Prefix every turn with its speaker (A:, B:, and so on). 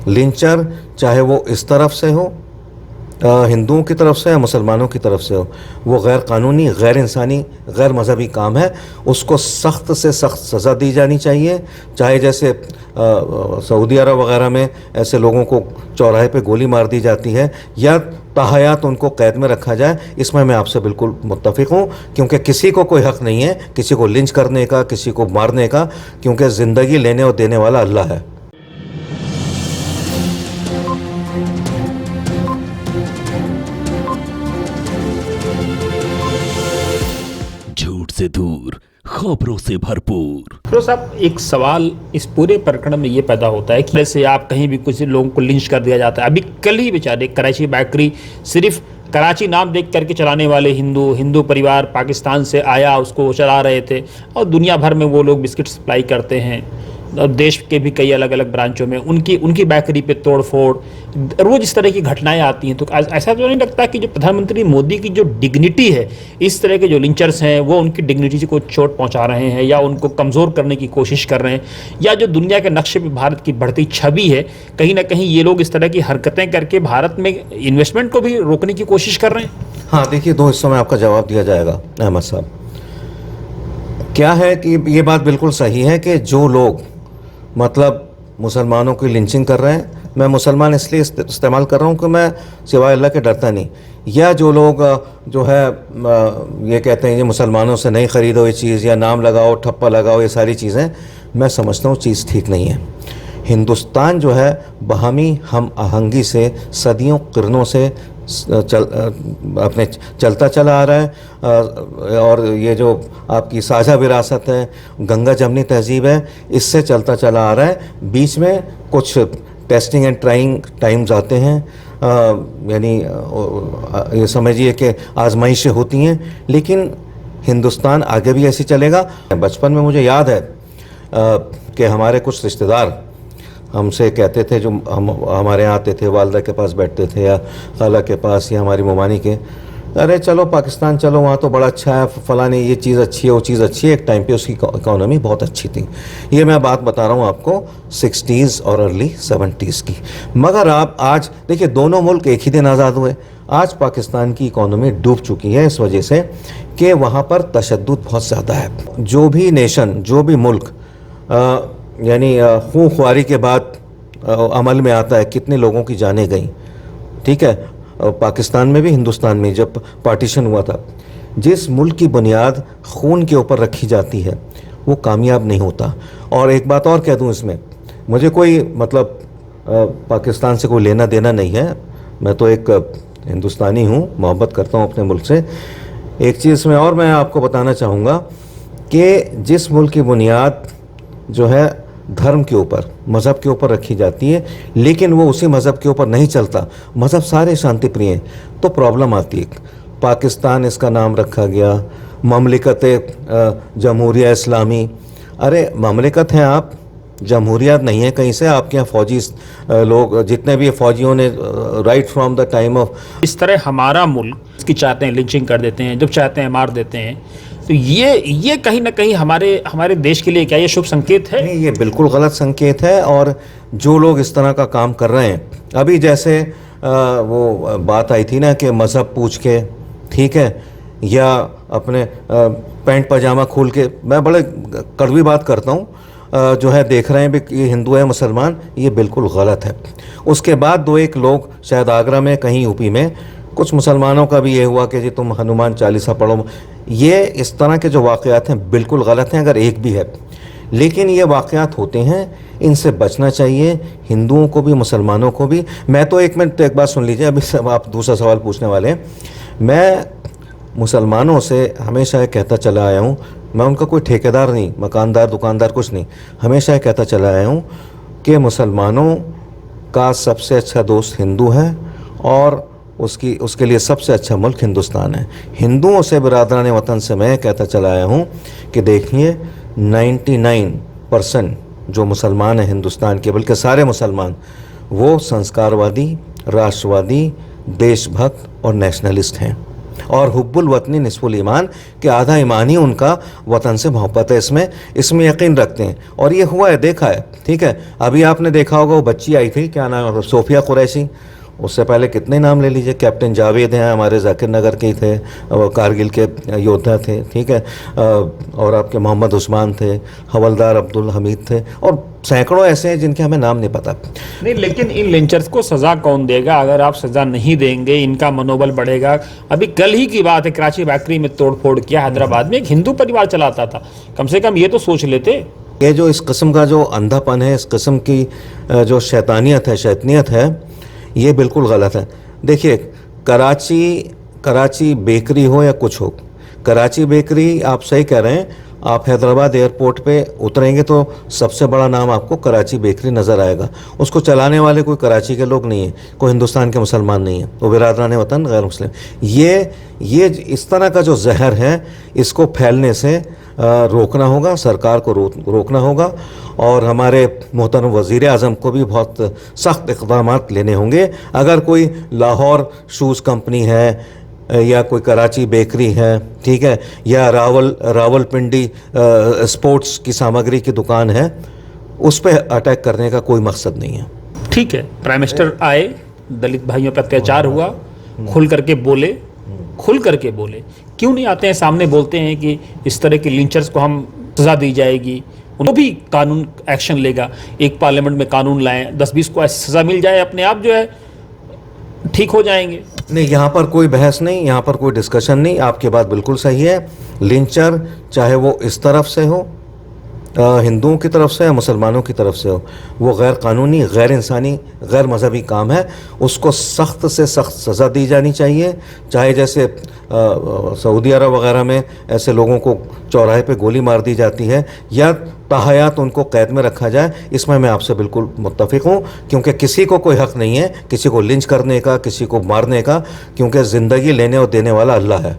A: लिंचर चाहे वो इस तरफ से हो, हिंदुओं की तरफ से या मुसलमानों की तरफ से हो, वो गैर कानूनी, गैर इंसानी, गैर मजहबी काम है। उसको सख्त से सख्त सज़ा दी जानी चाहिए। चाहे जैसे सऊदी अरब वगैरह में ऐसे लोगों को चौराहे पे गोली मार दी जाती है या ताहयात उनको कैद में रखा जाए, इसमें मैं आपसे बिल्कुल मुत्तफिक हूँ, क्योंकि किसी को कोई हक़ नहीं है किसी को लिंच करने का, किसी को मारने का, क्योंकि ज़िंदगी लेने और देने वाला अल्लाह है।
B: झूठ से दूर, खबरों से भरपूर।
C: फिरोज साहब, एक सवाल इस पूरे प्रकरण में ये पैदा होता है कि जैसे आप कहीं भी कुछ लोगों को लिंच कर दिया जाता है। अभी कल ही बेचारे कराची बेकरी, सिर्फ कराची नाम देख करके चलाने वाले हिंदू परिवार पाकिस्तान से आया, उसको चला रहे थे और दुनिया भर में वो लोग बिस्किट सप्लाई करते हैं और देश के भी कई अलग अलग ब्रांचों में उनकी बेकरी पे तोड़ फोड़, रोज़ इस तरह की घटनाएं आती हैं। तो ऐसा तो नहीं लगता कि जो प्रधानमंत्री मोदी की जो डिग्निटी है, इस तरह के जो लिंचर्स हैं वो उनकी डिग्निटी को चोट पहुंचा रहे हैं या उनको कमज़ोर करने की कोशिश कर रहे हैं, या जो दुनिया के नक्शे पे भारत की बढ़ती छवि है, कहीं ना कहीं ये लोग इस तरह की हरकतें करके भारत में इन्वेस्टमेंट को भी रोकने की कोशिश कर रहे हैं?
A: हाँ, देखिए, दो हिस्सों में आपका जवाब दिया जाएगा अहमद साहब। क्या है कि ये बात बिल्कुल सही है कि जो लोग मतलब मुसलमानों की लिंचिंग कर रहे हैं, मैं मुसलमान इसलिए इस्तेमाल कर रहा हूँ कि मैं सिवाय अल्लाह के डरता नहीं, या जो लोग जो है ये कहते हैं ये मुसलमानों से नहीं ख़रीदो ये चीज़, या नाम लगाओ, ठप्पा लगाओ, ये सारी चीज़ें मैं समझता हूँ चीज़ ठीक नहीं है। हिंदुस्तान जो है बाहमी हम आहंगी से सदियों किरणों से चलता चला आ रहा है, और ये जो आपकी साझा विरासत है, गंगा जमनी तहजीब है, इससे चलता चला आ रहा है। बीच में कुछ टेस्टिंग एंड ट्राइंग टाइम्स आते हैं, यानी ये समझिए कि आजमाइशें होती हैं, लेकिन हिंदुस्तान आगे भी ऐसे चलेगा। बचपन में मुझे याद है कि हमारे कुछ रिश्तेदार हमसे कहते थे, जो हमारे यहाँ आते थे, वालदा के पास बैठते थे या खाला के पास या हमारी ममानी के, अरे चलो पाकिस्तान चलो, वहाँ तो बड़ा अच्छा है, फलानी ये चीज़ अच्छी है, वो चीज़ अच्छी है। एक टाइम पे उसकी इकॉनमी बहुत अच्छी थी। ये मैं बात बता रहा हूँ आपको 60s और अर्ली 70s की। मगर आप आज देखिए, दोनों मुल्क एक ही दिन आज़ाद हुए। आज पाकिस्तान की इकॉनमी डूब चुकी है इस वजह से कि वहाँ पर तशद्दुद बहुत ज़्यादा है। जो भी नेशन, जो भी मुल्क यानी खून ख्वारी के बाद अमल में आता है, कितने लोगों की जानें गई, ठीक है। पाकिस्तान में भी, हिंदुस्तान में जब पार्टीशन हुआ था, जिस मुल्क की बुनियाद खून के ऊपर रखी जाती है वो कामयाब नहीं होता। और एक बात और कह दूं, इसमें मुझे कोई मतलब पाकिस्तान से कोई लेना देना नहीं है, मैं तो एक हिंदुस्तानी हूँ, मोहब्बत करता हूँ अपने मुल्क से। एक चीज़ में और मैं आपको बताना चाहूँगा कि जिस मुल्क की बुनियाद जो है धर्म के ऊपर, मज़हब के ऊपर रखी जाती है, लेकिन वो उसी मज़हब के ऊपर नहीं चलता, मज़हब सारे शांति प्रिय हैं, तो प्रॉब्लम आती है। पाकिस्तान इसका नाम रखा गया, ममलिकत जमहूरिया इस्लामी। अरे ममलिकत हैं आप, जमहूरियत नहीं है कहीं से। आपके यहाँ फ़ौजी लोग जितने भी फ़ौजियों ने right from the time of,
C: इस तरह हमारा मुल्क इसकी चाहते हैं लिंचिंग कर देते हैं, जब चाहते हैं मार देते हैं, तो ये कहीं ना कहीं हमारे देश के लिए क्या ये शुभ संकेत है?
A: नहीं, ये बिल्कुल गलत संकेत है। और जो लोग इस तरह का काम कर रहे हैं, अभी जैसे वो बात आई थी ना कि मज़हब पूछ के, ठीक है, या अपने पैंट पजामा खोल के, मैं बड़े कड़वी बात करता हूँ, जो है देख रहे हैं भी ये हिंदू है मुसलमान, ये बिल्कुल गलत है। उसके बाद दो एक लोग शायद आगरा में, कहीं यूपी में, कुछ मुसलमानों का भी ये हुआ कि जी तुम हनुमान चालीसा पढ़ो। ये इस तरह के जो वाक़यात हैं बिल्कुल गलत हैं, अगर एक भी है, लेकिन ये वाक़यात होते हैं, इनसे बचना चाहिए, हिंदुओं को भी मुसलमानों को भी। मैं तो एक मिनट, तो एक बात सुन लीजिए, अभी सब आप दूसरा सवाल पूछने वाले हैं। मैं मुसलमानों से हमेशा कहता चला आया हूँ, मैं उनका कोई ठेकेदार नहीं, मकानदार, दुकानदार कुछ नहीं, हमेशा कहता चला आया हूँ कि मुसलमानों का सबसे अच्छा दोस्त हिंदू है और उसके लिए सबसे अच्छा मुल्क हिंदुस्तान है। हिंदुओं से, बिरादरान वतन से मैं कहता चला आया हूँ कि देखिए 99% जो मुसलमान हैं हिंदुस्तान के, बल्कि सारे मुसलमान, वो संस्कारवादी, राष्ट्रवादी, देशभक्त और नेशनलिस्ट हैं। और हुब्बुल वतनी निस्फुल ईमान, कि आधा ईमान ही उनका वतन से मोहब्बत है, इसमें यकीन रखते हैं। और ये हुआ है, देखा है, ठीक है। अभी आपने देखा होगा वो बच्ची आई थी, क्या नाम है, सोफिया कुरैशी। उससे पहले कितने नाम ले लीजिए, कैप्टन जावेद हैं, हमारे जाकिर नगर के ही थे, वो कारगिल के योद्धा थे, ठीक है। और आपके मोहम्मद उस्मान थे, हवलदार अब्दुल हमीद थे, और सैकड़ों ऐसे हैं जिनके हमें नाम नहीं पता।
C: नहीं, लेकिन इन लिंचर्स को सजा कौन देगा? अगर आप सजा नहीं देंगे, इनका मनोबल बढ़ेगा। अभी कल ही की बात है, कराची बैकरी में तोड़फोड़ किया हैदराबाद में, एक हिंदू परिवार चलाता था। कम से कम ये तो सोच लेते।
A: ये जो इस किस्म का जो अंधापन है, इस किस्म की जो शैतानियत है, शैतानियत है, ये बिल्कुल गलत है। देखिए, कराची बेकरी हो या कुछ हो, कराची बेकरी, आप सही कह रहे हैं, आप हैदराबाद एयरपोर्ट पे उतरेंगे तो सबसे बड़ा नाम आपको कराची बेकरी नज़र आएगा। उसको चलाने वाले कोई कराची के लोग नहीं हैं, कोई हिंदुस्तान के मुसलमान नहीं है, वो बिरादरान वतन गैर मुस्लिम। ये इस तरह का जो जहर है, इसको फैलने से रोकना होगा, सरकार को रोकना होगा, और हमारे मोहतरम वज़ीर आज़म को भी बहुत सख्त इक़दाम लेने होंगे। अगर कोई लाहौर शूज़ कंपनी है या कोई कराची बेकरी है, ठीक है, या रावलपिंडी स्पोर्ट्स की सामग्री की दुकान है, उस पर अटैक करने का कोई मकसद नहीं है।
C: ठीक है, प्राइम मिनिस्टर आए, दलित भाइयों पर अत्याचार हुआ, खुल करके बोले, क्यों नहीं आते हैं सामने, बोलते हैं कि इस तरह के लिंचर्स को हम सज़ा दी जाएगी, उनको भी कानून एक्शन लेगा। एक पार्लियामेंट में कानून लाएं, 10-20 को ऐसी सज़ा मिल जाए, अपने आप जो है ठीक हो जाएंगे।
A: नहीं, यहाँ पर कोई बहस नहीं, यहाँ पर कोई डिस्कशन नहीं। आपकी बात बिल्कुल सही है। लिंचर चाहे वो इस तरफ से हो, हिंदुओं की तरफ से या मुसलमानों की तरफ से हो, वो गैर कानूनी, गैर इंसानी, गैर मजहबी काम है। उसको सख्त से सख्त सज़ा दी जानी चाहिए। चाहे जैसे सऊदी अरब वगैरह में ऐसे लोगों को चौराहे पे गोली मार दी जाती है, या ताहयात उनको कैद में रखा जाए, इसमें मैं आपसे बिल्कुल मुत्तफिक हूँ। क्योंकि किसी को कोई हक़ नहीं है किसी को लिंच करने का, किसी को मारने का, क्योंकि ज़िंदगी लेने और देने वाला अल्लाह है।